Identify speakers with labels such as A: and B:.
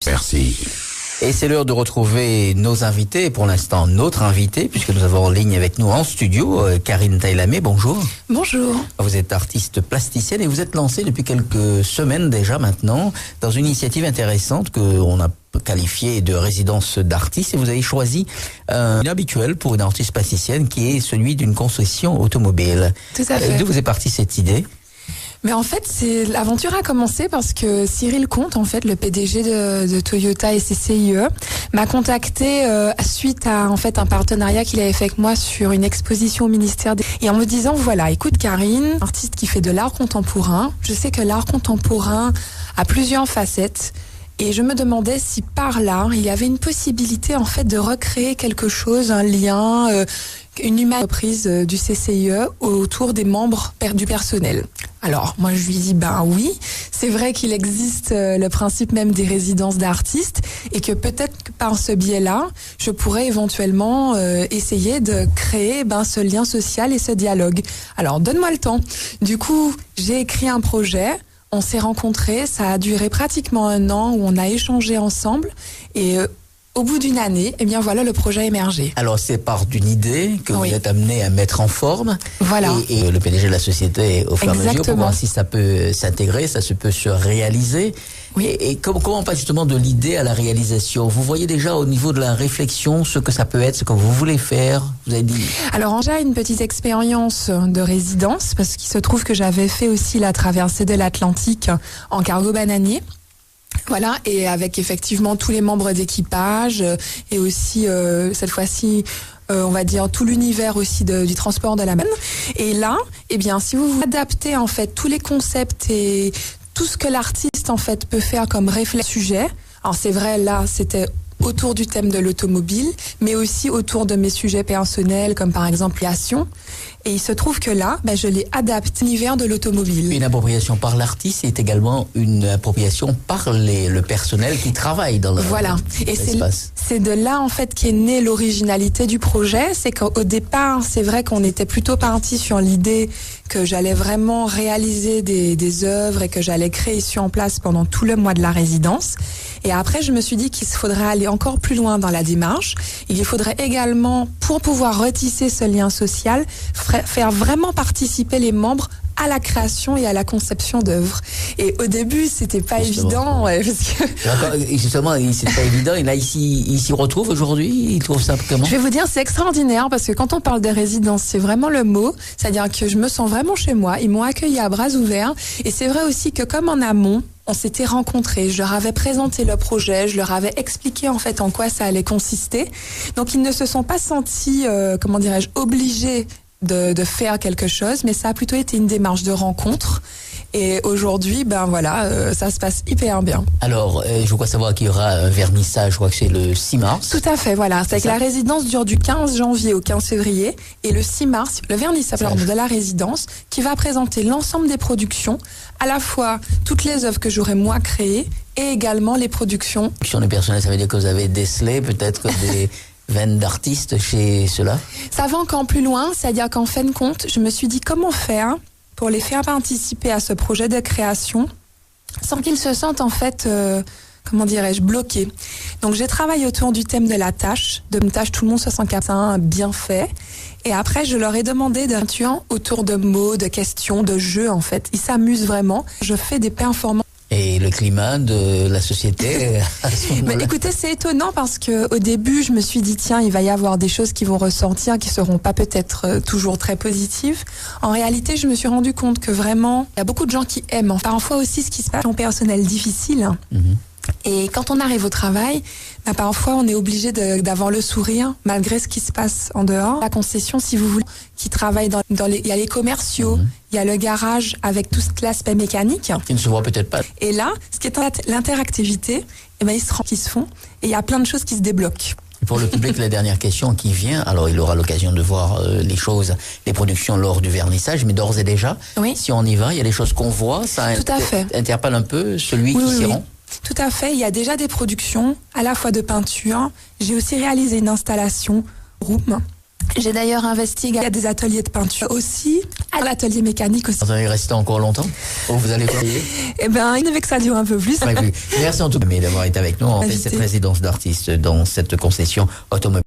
A: Merci.
B: Et c'est l'heure de retrouver nos invités, et pour l'instant notre invité, puisque nous avons en ligne avec nous en studio Karine Tailamé. Bonjour.
C: Bonjour.
B: Vous êtes artiste plasticienne et vous êtes lancée depuis quelques semaines déjà maintenant dans une initiative intéressante qu'on a qualifiée de résidence d'artiste, et vous avez choisi une habituelle pour une artiste plasticienne qui est celui d'une construction automobile.
C: Tout à fait.
B: D'où vous est partie cette idée ?
C: Mais en fait, l'aventure a commencé parce que Cyril Comte, en fait, le PDG de Toyota et CCIE, m'a contacté suite à en fait un partenariat qu'il avait fait avec moi sur une exposition au ministère et en me disant voilà, écoute Karine, artiste qui fait de l'art contemporain, je sais que l'art contemporain a plusieurs facettes. Et je me demandais si par là, il y avait une possibilité en fait de recréer quelque chose, un lien, une entreprise du CCIE autour des membres du personnel. Alors, moi, je lui dis, ben oui, c'est vrai qu'il existe le principe même des résidences d'artistes et que peut-être que par ce biais-là, je pourrais éventuellement essayer de créer ce lien social et ce dialogue. Alors, donne-moi le temps. Du coup, j'ai écrit un projet. On s'est rencontrés, ça a duré pratiquement 1 an où on a échangé ensemble et au bout d'une année, eh bien voilà, le projet a émergé.
B: Alors c'est par d'une idée que
C: Oui.
B: vous êtes amené à mettre en forme.
C: Voilà.
B: Et le PDG de la société, au fur et à mesure, pour
C: Exactement.
B: voir si ça peut s'intégrer, peut se réaliser.
C: Oui.
B: Et comment on passe justement de l'idée à la réalisation ? Vous voyez déjà au niveau de la réflexion ce que ça peut être, ce que vous voulez faire ? Vous avez dit.
C: Alors j'ai une petite expérience de résidence parce qu'il se trouve que j'avais fait aussi la traversée de l'Atlantique en cargo bananier. Voilà, et avec effectivement tous les membres d'équipage et aussi cette fois-ci, on va dire tout l'univers aussi du transport de la mer. Et là, eh bien, si vous adaptez en fait tous les concepts et tout ce que l'artiste en fait peut faire comme réflexe sujet. Alors c'est vrai, là, c'était autour du thème de l'automobile, mais aussi autour de mes sujets personnels, comme par exemple l'aviation. Et il se trouve que là, je l'ai adapté à l'univers de l'automobile.
B: Une appropriation par l'artiste est également une appropriation par le personnel qui travaille dans
C: Voilà. Et
B: l'espace.
C: c'est de là en fait qu'est née l'originalité du projet. C'est qu'au départ, c'est vrai qu'on était plutôt parti sur l'idée que j'allais vraiment réaliser des œuvres et que j'allais créer sur place pendant tout le mois de la résidence. Et après, je me suis dit qu'il faudrait aller encore plus loin dans la démarche. Il faudrait également, pour pouvoir retisser ce lien social, faire vraiment participer les membres à la création et à la conception d'œuvres. Et au début, c'était pas évident, parce que...
B: Justement, c'est pas évident. Et là, il s'y retrouve aujourd'hui. Il trouve ça comment ?
C: Je vais vous dire, c'est extraordinaire parce que quand on parle de résidence, c'est vraiment le mot. C'est-à-dire que je me sens vraiment chez moi. Ils m'ont accueilli à bras ouverts. Et c'est vrai aussi que comme en amont, on s'était rencontrés, je leur avais présenté le projet, je leur avais expliqué en fait en quoi ça allait consister. Donc ils ne se sont pas sentis, obligés de faire quelque chose, mais ça a plutôt été une démarche de rencontre. Et aujourd'hui, ça se passe hyper bien.
B: Alors, je crois savoir qu'il y aura un vernissage, je crois que c'est le 6 mars.
C: Tout à fait, voilà. C'est que la résidence dure du 15 janvier au 15 février et le 6 mars, le vernissage de la résidence qui va présenter l'ensemble des productions, à la fois toutes les œuvres que j'aurais moi créées et également les productions.
B: Sur les personnels, ça veut dire que vous avez décelé peut-être des veines d'artistes chez ceux-là ?
C: Ça va encore plus loin, c'est-à-dire qu'en fin de compte, je me suis dit comment faire pour les faire participer à ce projet de création sans qu'ils se sentent en fait, bloqués. Donc j'ai travaillé autour du thème de la tâche, tout le monde se sent capable, bien fait. Et après, je leur ai demandé d'un tuant autour de mots, de questions, de jeux en fait. Ils s'amusent vraiment. Je fais des performances.
B: Et le climat de la société à ce moment-là.
C: Mais écoutez, c'est étonnant parce que au début, je me suis dit tiens, il va y avoir des choses qui vont ressortir, qui seront pas peut-être toujours très positives. En réalité, je me suis rendu compte que vraiment, il y a beaucoup de gens qui aiment. Parfois aussi, ce qui se passe en personnel difficile. Et quand on arrive au travail, parfois on est obligé d'avoir le sourire malgré ce qui se passe en dehors. La concession, si vous voulez, qui travaille il y a les commerciaux, il y a le garage avec tout l'aspect mécanique.
B: Qui ne se voit peut-être pas.
C: Et là, ce qui est l'interactivité, ils se font et il y a plein de choses qui se débloquent.
B: Pour le public, la dernière question qui vient, alors il aura l'occasion de voir les productions lors du vernissage, mais d'ores et déjà, si on y va, il y a des choses qu'on voit, ça interpelle un peu celui qui s'y rend.
C: Tout à fait, il y a déjà des productions, à la fois de peinture. J'ai aussi réalisé une installation room. J'ai d'ailleurs investi à des ateliers de peinture aussi, à l'atelier mécanique aussi.
B: Vous allez rester encore longtemps ou vous allez travailler?
C: Eh ben, il ne veut que ça dure un peu plus.
B: Merci en tout cas d'avoir été avec nous. En fait, cette résidence d'artiste dans cette concession automobile.